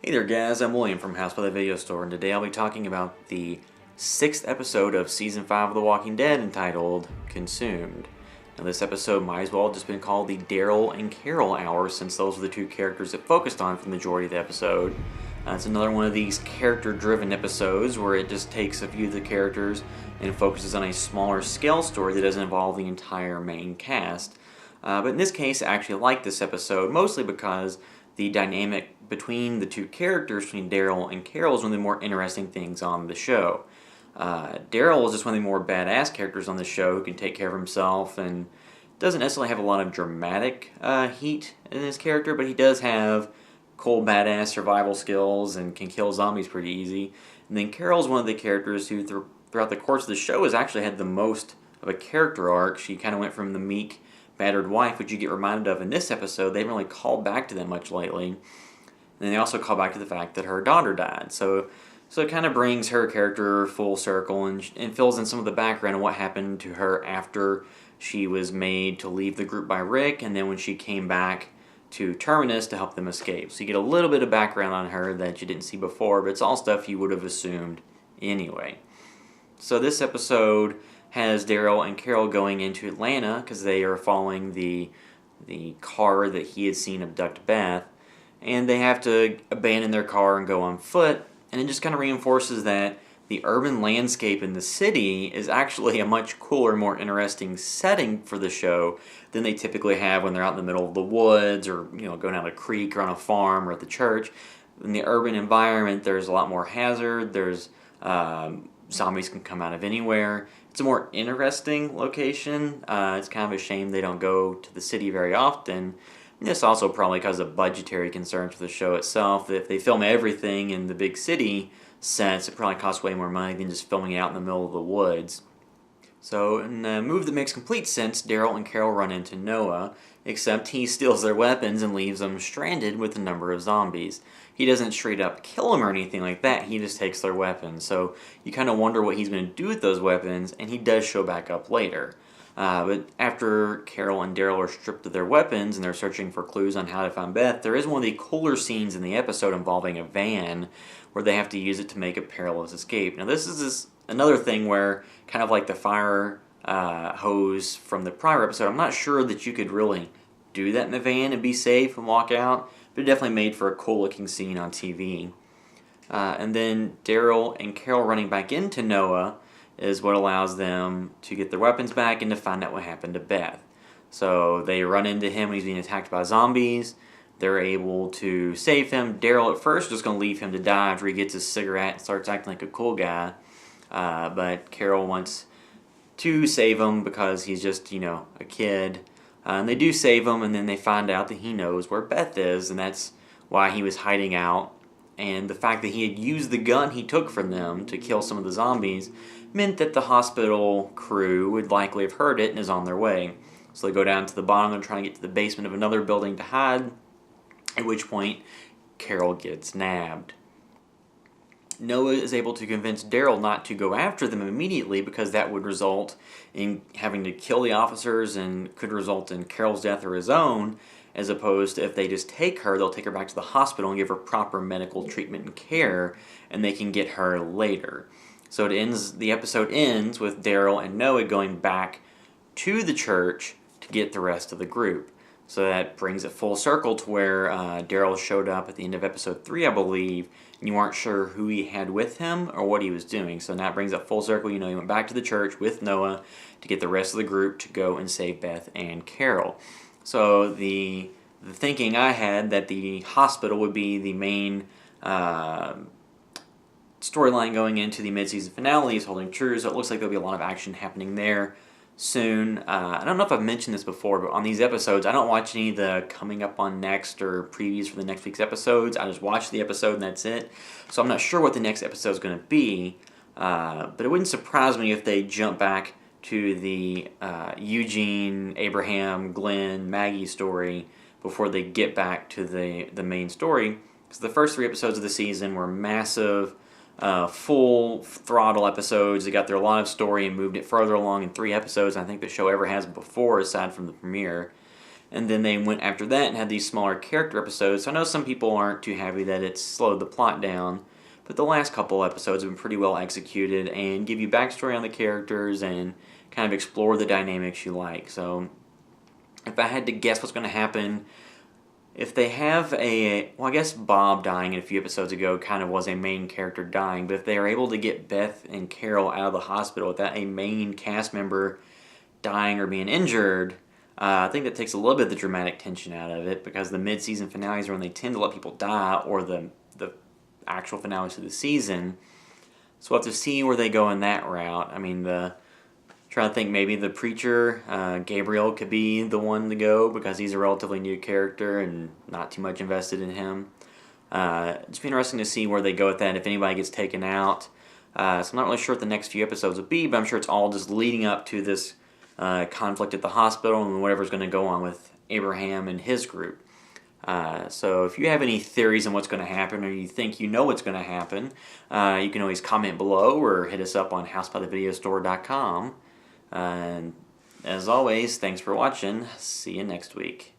Hey there guys, I'm William from House by the Video Store, and today I'll be talking about the 6th episode of Season 5 of The Walking Dead entitled Consumed. Now this episode might as well have just been called the Daryl and Carol Hour, since those are the two characters it focused on for the majority of the episode. It's another one of these character-driven episodes where it just takes a few of the characters and focuses on a smaller scale story that doesn't involve the entire main cast. But in this case, I actually like this episode, mostly because the dynamic between the two characters, between Daryl and Carol, is one of the more interesting things on the show. Daryl is just one of the more badass characters on the show who can take care of himself and doesn't necessarily have a lot of dramatic heat in his character, but he does have cool badass survival skills and can kill zombies pretty easy. And then Carol's one of the characters who throughout the course of the show has actually had the most of a character arc. She kind of went from the meek, battered wife, which you get reminded of in this episode. They haven't really called back to that much lately. And then they also call back to the fact that her daughter died. So it kind of brings her character full circle and fills in some of the background of what happened to her after she was made to leave the group by Rick, and then when she came back to Terminus to help them escape. So you get a little bit of background on her that you didn't see before, but it's all stuff you would have assumed anyway. So this episode has Daryl and Carol going into Atlanta because they are following the car that he had seen abduct Beth, and they have to abandon their car and go on foot, and it just kind of reinforces that the urban landscape in the city is actually a much cooler, more interesting setting for the show than they typically have when they're out in the middle of the woods or going down a creek or on a farm or at the church. In the urban environment, there's a lot more hazard. There's zombies can come out of anywhere. It's a more interesting location. It's kind of a shame they don't go to the city very often. And this also probably because of budgetary concerns for the show itself. If they film everything in the big city sets, it probably costs way more money than just filming it out in the middle of the woods. So in a move that makes complete sense, Daryl and Carol run into Noah, except he steals their weapons and leaves them stranded with a number of zombies. He doesn't straight up kill them or anything like that, he just takes their weapons. So you kind of wonder what he's going to do with those weapons, and he does show back up later. But after Carol and Daryl are stripped of their weapons and they're searching for clues on how to find Beth, there is one of the cooler scenes in the episode involving a van where they have to use it to make a perilous escape. Now this is another thing where, kind of like the fire hose from the prior episode, I'm not sure that you could really do that in the van and be safe and walk out, but it definitely made for a cool looking scene on TV. And then Daryl and Carol running back into Noah is what allows them to get their weapons back and to find out what happened to Beth. So they run into him when he's being attacked by zombies. They're able to save him. Daryl at first is just going to leave him to die after he gets his cigarette and starts acting like a cool guy. But Carol wants to save him because he's just, a kid. And they do save him, and then they find out that he knows where Beth is, and that's why he was hiding out. And the fact that he had used the gun he took from them to kill some of the zombies meant that the hospital crew would likely have heard it and is on their way. So they go down to the bottom and try to get to the basement of another building to hide, at which point Carol gets nabbed. Noah is able to convince Daryl not to go after them immediately because that would result in having to kill the officers and could result in Carol's death or his own, as opposed to if they just take her, they'll take her back to the hospital and give her proper medical treatment and care, and they can get her later. So the episode ends with Daryl and Noah going back to the church to get the rest of the group. So that brings it full circle to where Daryl showed up at the end of episode 3, I believe, and you weren't sure who he had with him or what he was doing. So now it brings it full circle. He went back to the church with Noah to get the rest of the group to go and save Beth and Carol. So the thinking I had that the hospital would be the main storyline going into the mid-season finale is holding true, so it looks like there'll be a lot of action happening there soon. I don't know if I've mentioned this before, but on these episodes, I don't watch any of the coming up on next or previews for the next week's episodes. I just watch the episode and that's it. So I'm not sure what the next episode is going to be, but it wouldn't surprise me if they jump back to the Eugene, Abraham, Glenn, Maggie story before they get back to the main story. Because the first 3 episodes of the season were massive, full throttle episodes. They got their lot of story and moved it further along in 3 episodes than I think the show ever has before, aside from the premiere. And then they went after that and had these smaller character episodes. So I know some people aren't too happy that it's slowed the plot down, but the last couple episodes have been pretty well executed and give you backstory on the characters and kind of explore the dynamics you like. So if I had to guess what's going to happen, if they have well, I guess Bob dying a few episodes ago kind of was a main character dying, but if they are able to get Beth and Carol out of the hospital without a main cast member dying or being injured, I think that takes a little bit of the dramatic tension out of it, because the mid-season finales are when they tend to let people die, or the actual finales of the season. So we'll have to see where they go in that route. I mean, trying to think, maybe the preacher, Gabriel, could be the one to go, because he's a relatively new character and not too much invested in him. It's been interesting to see where they go with that, if anybody gets taken out. So I'm not really sure what the next few episodes will be, but I'm sure it's all just leading up to this conflict at the hospital and whatever's going to go on with Abraham and his group. So if you have any theories on what's going to happen, or you think you know what's going to happen, you can always comment below or hit us up on housebythevideostore.com. And as always, thanks for watching. See you next week.